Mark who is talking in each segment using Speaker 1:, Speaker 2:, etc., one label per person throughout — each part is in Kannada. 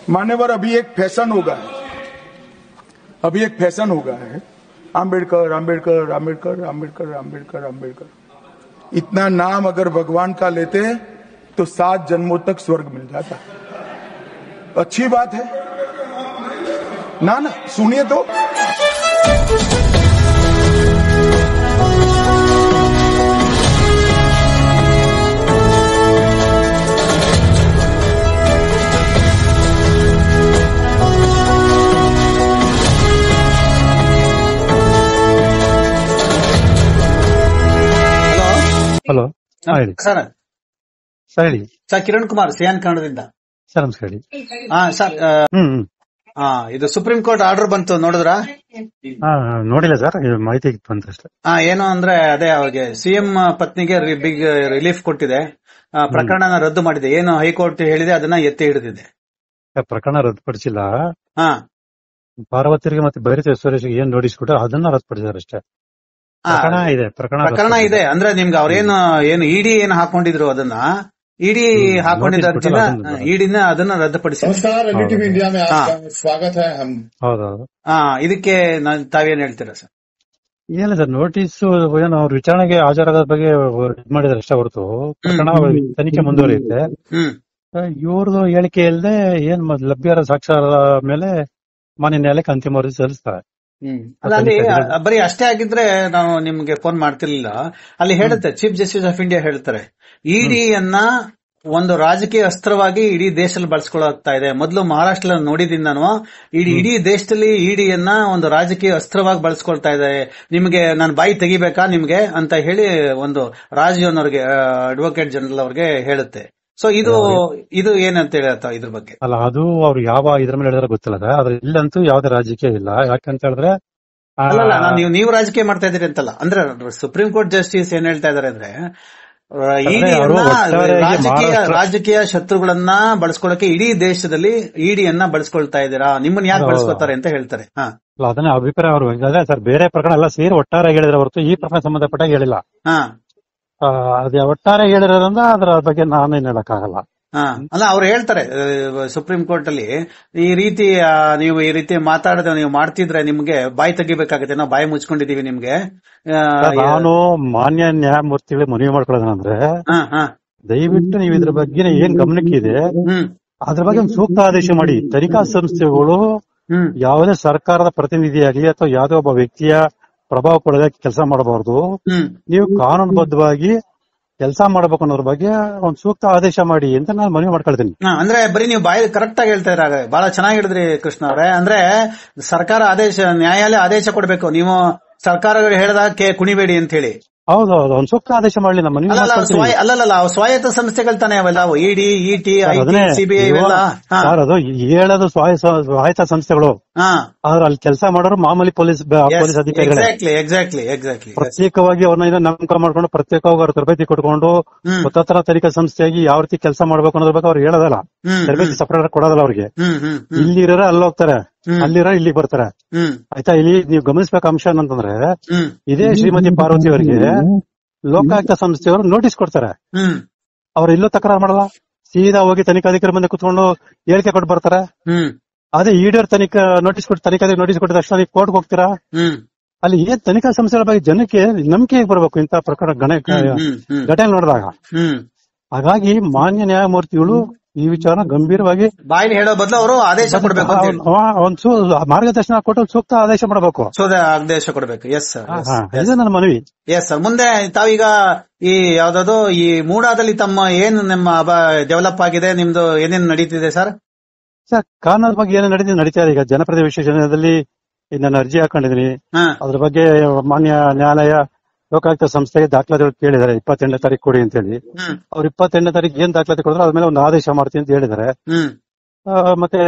Speaker 1: मान्यवर, अभी एक फैशन हो गया है, आम्बेडकर आम्बेडकर आम्बेडकर आम्बेडकर आम्बेडकर आम्बेडकर। इतना नाम अगर भगवान का लेते तो 7 जन्मों तक स्वर्ग मिल जाता। अच्छी बात है ना? सुनिए तो।
Speaker 2: ಹಲೋ, ಹೇಳಿ
Speaker 3: ಸರ್.
Speaker 2: ಸರ್ ಹೇಳಿ
Speaker 3: ಸರ್, ಕಿರಣ್ ಕುಮಾರ್, ಸಿಯಾನ್ ಕನ್ನಡದಿಂದ.
Speaker 2: ಸರ್ ನಮಸ್ಕಾರ ಹೇಳಿ.
Speaker 3: ಸರ್, ಇದು ಸುಪ್ರೀಂ ಕೋರ್ಟ್ ಆರ್ಡರ್ ಬಂತು, ನೋಡಿದ್ರಾ?
Speaker 2: ನೋಡಿಲ್ಲ ಸರ್, ಮಾಹಿತಿ ಬಂತು ಅಷ್ಟೇ.
Speaker 3: ಏನು ಅಂದ್ರೆ ಅದೇ ಅವ್ರಿಗೆ ಸಿಎಂ ಪತ್ನಿಗೆ ಬಿಗ್ ರಿಲೀಫ್ ಕೊಟ್ಟಿದೆ, ಪ್ರಕರಣನ ರದ್ದು ಮಾಡಿದೆ. ಏನು ಹೈಕೋರ್ಟ್ ಹೇಳಿದೆ ಅದನ್ನ ಎತ್ತಿ ಹಿಡಿದಿದೆ.
Speaker 2: ಪ್ರಕರಣ ರದ್ದುಪಡಿಸಿಲ್ಲ.
Speaker 3: ಹಾ,
Speaker 2: ಪಾರ್ವತಿಗೆ ಮತ್ತೆ ಬೈರತಿ ಸುರೇಶ್ಗೆ ಏನ್ ನೋಟಿಸ್ ಕೊಟ್ಟು ಅದನ್ನ ರದ್ದುಪಡಿಸಿದಾರೆ ಅಷ್ಟೇ. ಪ್ರಕರಣ ಇದೆ
Speaker 3: ಅಂದ್ರೆ ನಿಮ್ಗೆ ಅವ್ರೇನು ಇಡಿ ಏನು ಹಾಕೊಂಡಿದ್ರು ಅದನ್ನ ಇಡಿ ಹಾಕೊಂಡಿದ್ದ ಅರ್ಜಿನ ಇಡಿನ ಅದನ್ನ ರದ್ದುಪಡಿಸಿ.
Speaker 1: इंडिया में आपका स्वागत है। हम
Speaker 2: ಹೌದೌದು.
Speaker 3: ಇದಕ್ಕೆ ತಾವೇನ್ ಹೇಳ್ತೀರಾ ಸರ್?
Speaker 2: ಏನಿಲ್ಲ ಸರ್, ನೋಟಿಸ್ ಏನು ಅವ್ರ ವಿಚಾರಣೆಗೆ ಹಾಜರಾದ ಬಗ್ಗೆ ಇದ್ ಮಾಡಿದ್ರೆ ಅಷ್ಟೇ ಹೊರತು ಪ್ರಕರಣ ತನಿಖೆ ಮುಂದುವರಿಯುತ್ತೆ. ಇವ್ರದ್ದು ಹೇಳಿಕೆ ಇಲ್ಲದೆ ಏನ್ ಲಭ್ಯ ಸಾಕ್ಷ್ಯದ ಮೇಲೆ ಮಾನ್ಯ ನ್ಯಾಯಾಲಯಕ್ಕೆ ಅಂತಿಮ ವರದಿ ಸಲ್ಲಿಸ್ತಾರೆ.
Speaker 3: ಅಲ್ಲಿ ಬರೀ ಅಷ್ಟೇ ಆಗಿದ್ರೆ ನಾವು ನಿಮ್ಗೆ ಫೋನ್ ಮಾಡ್ತಿರ್ಲಿಲ್ಲ. ಅಲ್ಲಿ ಹೇಳುತ್ತೆ, ಚೀಫ್ ಜಸ್ಟಿಸ್ ಆಫ್ ಇಂಡಿಯಾ ಹೇಳ್ತಾರೆ, ಇಡಿಯನ್ನ ಒಂದು ರಾಜಕೀಯ ಅಸ್ತ್ರವಾಗಿ ಇಡೀ ದೇಶದಲ್ಲಿ ಬಳಸ್ಕೊಳ್ತಾ ಇದೆ. ಮೊದಲು ಮಹಾರಾಷ್ಟ್ರ ನೋಡಿದ್ದೀನಿ ನಾನು, ಇಡೀ ದೇಶದಲ್ಲಿ ಇಡಿಯನ್ನ ಒಂದು ರಾಜಕೀಯ ಅಸ್ತ್ರವಾಗಿ ಬಳಸ್ಕೊಳ್ತಾ ಇದೆ. ನಿಮ್ಗೆ ನಾನು ಬಾಯಿ ತೆಗಿಬೇಕಾ ನಿಮ್ಗೆ ಅಂತ ಹೇಳಿ ಒಂದು ರಾಜೀವ್ ಅವ್ರಿಗೆ, ಅಡ್ವೊಕೇಟ್ ಜನರಲ್ ಅವ್ರಿಗೆ ಹೇಳುತ್ತೆ. ಸೊ ಇದು ಏನಂತ ಹೇಳತ್ತ ಇದ್ರ ಬಗ್ಗೆ?
Speaker 2: ಅಲ್ಲ, ಅದು ಅವ್ರು ಯಾವ ಇದ್ರ ಮೇಲೆ ಹೇಳಿದ್ರೆ ಗೊತ್ತಿಲ್ಲ. ಆದ್ರೆ ಇಲ್ಲಂತೂ ಯಾವ್ದೇ ರಾಜಕೀಯ ಇಲ್ಲ. ಯಾಕಂತ ಹೇಳಿದ್ರೆ
Speaker 3: ಅಲ್ಲ, ನೀವು ರಾಜಕೀಯ ಮಾಡ್ತಾ ಇದ್ದೀರಿ ಅಂತಲ್ಲ. ಅಂದ್ರೆ ಸುಪ್ರೀಂ ಕೋರ್ಟ್ ಜಸ್ಟಿಸ್ ಏನ್ ಹೇಳ್ತಾ ಇದಾರೆ ಅಂದ್ರೆ, ರಾಜಕೀಯ ಶತ್ರುಗಳನ್ನ ಬಳಸ್ಕೊಳ್ಳಕ್ಕೆ ಇಡೀ ದೇಶದಲ್ಲಿ ಇಡಿಯನ್ನ ಬಳಸ್ಕೊಳ್ತಾ ಇದ್ದೀರಾ, ನಿಮ್ಮನ್ನ ಯಾಕೆ ಬಳಸ್ಕೊಳ್ತಾರೆ ಅಂತ ಹೇಳ್ತಾರೆ.
Speaker 2: ಅದನ್ನ ಅಭಿಪ್ರಾಯ ಅವರು ಸರ್, ಬೇರೆ ಪ್ರಕರಣ ಎಲ್ಲ ಸೇರಿ ಒಟ್ಟಾರೆ ಹೇಳಿದ್ರೆ ಹೊರತು ಈ ಪ್ರಕರಣ ಸಂಬಂಧಪಟ್ಟ ಹೇಳಿಲ್ಲ. ಅದೇ ಒಟ್ಟಾರೆ ಹೇಳಿರೋದ್ರಿಂದ ಅದರ ಬಗ್ಗೆ ನಾನೇನ್ ಹೇಳಕ್ಕಾಗಲ್ಲ.
Speaker 3: ಅಲ್ಲ, ಅವ್ರು ಹೇಳ್ತಾರೆ ಸುಪ್ರೀಂ ಕೋರ್ಟ್ ಅಲ್ಲಿ, ಈ ರೀತಿ ನೀವು ಈ ರೀತಿ ನೀವು ಮಾಡ್ತಿದ್ರೆ ನಿಮ್ಗೆ ಬಾಯಿ ತೆಗಿಬೇಕಾಗುತ್ತೆ, ನಾವು ಬಾಯಿ ಮುಚ್ಕೊಂಡಿದೀವಿ ನಿಮ್ಗೆ.
Speaker 2: ನಾನು ಮಾನ್ಯ ನ್ಯಾಯಮೂರ್ತಿಗಳಿಗೆ ಮನವಿ ಮಾಡ್ಕೊಳ್ಳೋದಂದ್ರೆ, ದಯವಿಟ್ಟು ನೀವು ಇದ್ರ ಬಗ್ಗೆ ಏನ್ ಗಮನಕ್ಕಿದೆ ಅದ್ರ ಬಗ್ಗೆ ಒಂದು ಸೂಕ್ತ ಆದೇಶ ಮಾಡಿ. ತನಿಖಾ ಸಂಸ್ಥೆಗಳು ಯಾವುದೇ ಸರ್ಕಾರದ ಪ್ರತಿನಿಧಿಯಾಗಲಿ ಅಥವಾ ಯಾವುದೇ ಒಬ್ಬ ವ್ಯಕ್ತಿಯ ಪ್ರಭಾವ ಪಡೆದ ಕೆಲಸ ಮಾಡಬಾರ್ದು. ನೀವು ಕಾನೂನುಬದ್ಧವಾಗಿ ಕೆಲಸ ಮಾಡಬೇಕು ಅನ್ನೋದ್ರ ಬಗ್ಗೆ ಒಂದು ಸೂಕ್ತ ಆದೇಶ ಮಾಡಿ ಅಂತ ನಾನು ಮನವಿ ಮಾಡ್ಕೊಳ್ತೀನಿ.
Speaker 3: ಅಂದ್ರೆ ಬರೀ ನೀವು ಬಾಯಿ ಕರೆಕ್ಟ್ ಆಗಿ ಹೇಳ್ತಾ ಇದ್ರಾಗ ಬಹಳ ಚೆನ್ನಾಗಿ ಹೇಳಿದ್ರಿ ಕೃಷ್ಣ ಅವರೇ. ಅಂದ್ರೆ ಸರ್ಕಾರ ನ್ಯಾಯಾಲಯ ಆದೇಶ ಕೊಡಬೇಕು, ನೀವು ಸರ್ಕಾರಗಳು ಹೇಳಿದಾಗ ಕುಣಿಬೇಡಿ ಅಂತ ಹೇಳಿ.
Speaker 2: ಹೌದೌದು, ಒಂದು ಸೂಕ್ತ ಆದೇಶ ಮಾಡಲಿ. ನಮ್ಮ ಮನವಿ
Speaker 3: ಅಲ್ಲಲ್ಲ, ಸ್ವಾಯತ್ತ ಸಂಸ್ಥೆಗಳು ತಾನೇ ಅವೆಲ್ಲ, ಇಡಿ, ಇಟಿ, ಸಿಬಿಐ
Speaker 2: ಅದು ಹೇಳೋದು ಸ್ವಾಯತ್ತ ಸಂಸ್ಥೆಗಳು. ಆದ್ರೆ ಅಲ್ಲಿ ಕೆಲಸ ಮಾಡೋರು ಮಾಮೂಲಿ ಪೊಲೀಸ್ ಅಧಿಕಾರಿಗಳು.
Speaker 3: ಎಕ್ಸಾಕ್ಟ್ಲಿ
Speaker 2: ಪ್ರತ್ಯೇಕವಾಗಿ ಅವ್ರನ್ನ ನಂಬಿಕೆ ಮಾಡ್ಕೊಂಡು ಪ್ರತ್ಯೇಕವಾಗಿ ಅವ್ರ ತರಬೇತಿ ಕೊಟ್ಕೊಂಡು ಸ್ವತಂತ್ರ ತನಿಖಾ ಸಂಸ್ಥೆಯಾಗಿ ಯಾವ ರೀತಿ ಕೆಲಸ ಮಾಡ್ಬೇಕು ಅನ್ನೋದ್ರ ಬಗ್ಗೆ ಅವ್ರು ಹೇಳೋದಲ್ಲ. ತರಬೇತಿ ಸಪರೇಟ್ ಕೊಡೋದಲ್ಲ ಅವ್ರಿಗೆ. ಇಲ್ಲಿರೋ ಅಲ್ಲಿ ಹೋಗ್ತಾರೆ, ಅಲ್ಲಿರೋ ಇಲ್ಲಿ ಬರ್ತಾರೆ. ಆಯ್ತಾ? ಇಲ್ಲಿ ನೀವು ಗಮನಿಸಬೇಕು ಅಂಶ ಏನಂತಂದ್ರೆ, ಇದೇ ಶ್ರೀಮತಿ ಪಾರ್ವತಿ ಅವರಿಗೆ ಲೋಕಾಯುಕ್ತ ಸಂಸ್ಥೆಯವರು ನೋಟಿಸ್ ಕೊಡ್ತಾರೆ. ಅವ್ರು ಇಲ್ಲೂ ತಕರಾರು ಮಾಡಲ್ಲ, ಸೀದಾ ಹೋಗಿ ತನಿಖಾಧಿಕಾರಿ ಮುಂದೆ ಕುತ್ಕೊಂಡು ಹೇಳಿಕೆ ಕೊಟ್ಟು ಬರ್ತಾರೆ. ಅದೇ ಇಡಿಯವ್ರ ತನಿಖಾಧಿಕಾರಿ ನೋಟಿಸ್ ಕೊಟ್ಟಿದ ತಕ್ಷಣ ನೀವು ಕೋರ್ಟ್ಗೆ ಹೋಗ್ತೀರಾ? ಅಲ್ಲಿ ಏನ್ ತನಿಖಾ ಸಂಸ್ಥೆಗಳ ಬಗ್ಗೆ ಜನಕ್ಕೆ ನಂಬಿಕೆ ಬರ್ಬೇಕು ಇಂತಹ ಪ್ರಕರಣ ಘಟನೆ ನೋಡಿದಾಗ. ಹಾಗಾಗಿ ಮಾನ್ಯ ನ್ಯಾಯಮೂರ್ತಿಗಳು ಈ ವಿಚಾರ ಗಂಭೀರವಾಗಿ
Speaker 3: ಬಾಯಲ್ಲಿ ಹೇಳೋ ಬದಲು ಅವರು ಆದೇಶ ಕೊಡಬೇಕು,
Speaker 2: ಒಂದು ಮಾರ್ಗದರ್ಶನ ಕೊಟ್ಟು ಸೂಕ್ತ ಆದೇಶ ಮಾಡಬೇಕು,
Speaker 3: ಆದೇಶ ಕೊಡಬೇಕು. ಎಸ್ ಸರ್,
Speaker 2: ಇದು ನನ್ನ ಮನವಿ.
Speaker 3: Yes sir. ಮುಂದೆ ತಾವೀಗ ಈ ಯಾವ್ದಾದ್ರು ಈ ಮೂಡಾದಲ್ಲಿ ತಮ್ಮ ನಿಮ್ಮ ಡೆವಲಪ್ ಆಗಿದೆ, ನಿಮ್ದು ಏನೇನು ನಡೀತಿದೆ ಸರ್?
Speaker 2: ಸರ್, ಕಾನೂನು ಬಗ್ಗೆ ಏನೇನು ನಡೀತಾ ಇದೆ, ಈಗ ಜನಪ್ರತಿನಿಧಿ ವಿಶೇಷದಲ್ಲಿ ನಾನು ಅರ್ಜಿ ಹಾಕೊಂಡಿದ್ದೀನಿ. ಅದ್ರ ಬಗ್ಗೆ ಮಾನ್ಯ ನ್ಯಾಯಾಲಯ ಲೋಕಾಯುಕ್ತ ಸಂಸ್ಥೆಗೆ ದಾಖಲಾತಿಗಳು ಕೇಳಿದ್ದಾರೆ, 28ನೇ ತಾರೀಕು ಕೊಡಿ ಅಂತ ಹೇಳಿ. ಅವ್ರು 28ನೇ ತಾರೀಕು ಏನ್ ದಾಖಲಾತಿ ಕೊಡಿದ್ರೆ ಅದ್ರ ಮೇಲೆ ಒಂದು ಆದೇಶ ಮಾಡ್ತೀನಿ ಅಂತ ಹೇಳಿದ್ದಾರೆ. ಮತ್ತೆ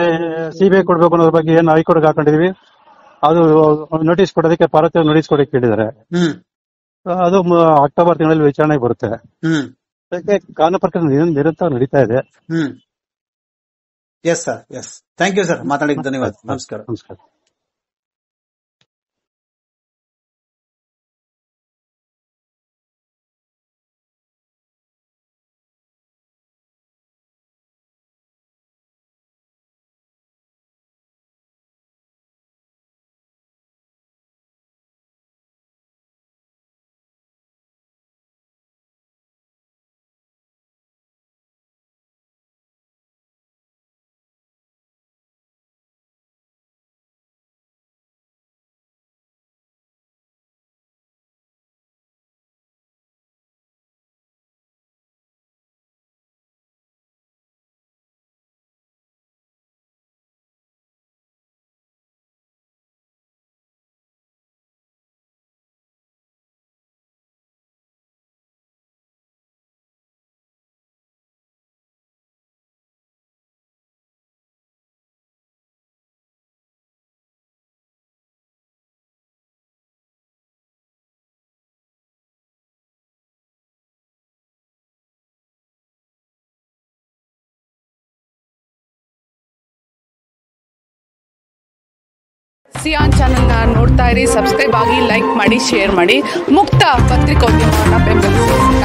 Speaker 2: ಸಿಬಿಐ ಕೊಡ್ಬೇಕು ಅನ್ನೋದ್ರ ಬಗ್ಗೆ ಏನ್ ಹೈಕೋರ್ಟ್ಗೆ ಹಾಕೊಂಡಿದೀವಿ, ಅದು ನೋಟಿಸ್ ಕೊಡೋದಕ್ಕೆ ಪಾರ್ವತಿ ನೋಟಿಸ್ ಕೊಡಕ್ಕೆ ಕೇಳಿದ್ದಾರೆ. ಅದು ಅಕ್ಟೋಬರ್ ತಿಂಗಳಲ್ಲಿ ವಿಚಾರಣೆಗೆ ಬರುತ್ತೆ. ಕಾನೂನು ಪ್ರಕ್ರಿಯೆ ನಿರಂತರ ನಡೀತಾ ಇದೆ.
Speaker 3: Yes sir, yes. Thank you sir, ಮಾತಾಡಿದ ಧನ್ಯವಾದ. ನಮಸ್ಕಾರ.
Speaker 4: ಸಿಯಾನ್ ಚಾನೆಲ್ನ ನೋಡ್ತಾ ಇರಿ, ಸಬ್ಸ್ಕ್ರೈಬ್ ಆಗಿ, ಲೈಕ್ ಮಾಡಿ, ಶೇರ್ ಮಾಡಿ. ಮುಕ್ತ ಪತ್ರಿಕೋದ್ಯಮವನ್ನು ಬೆಂಬಲಿಸಿ.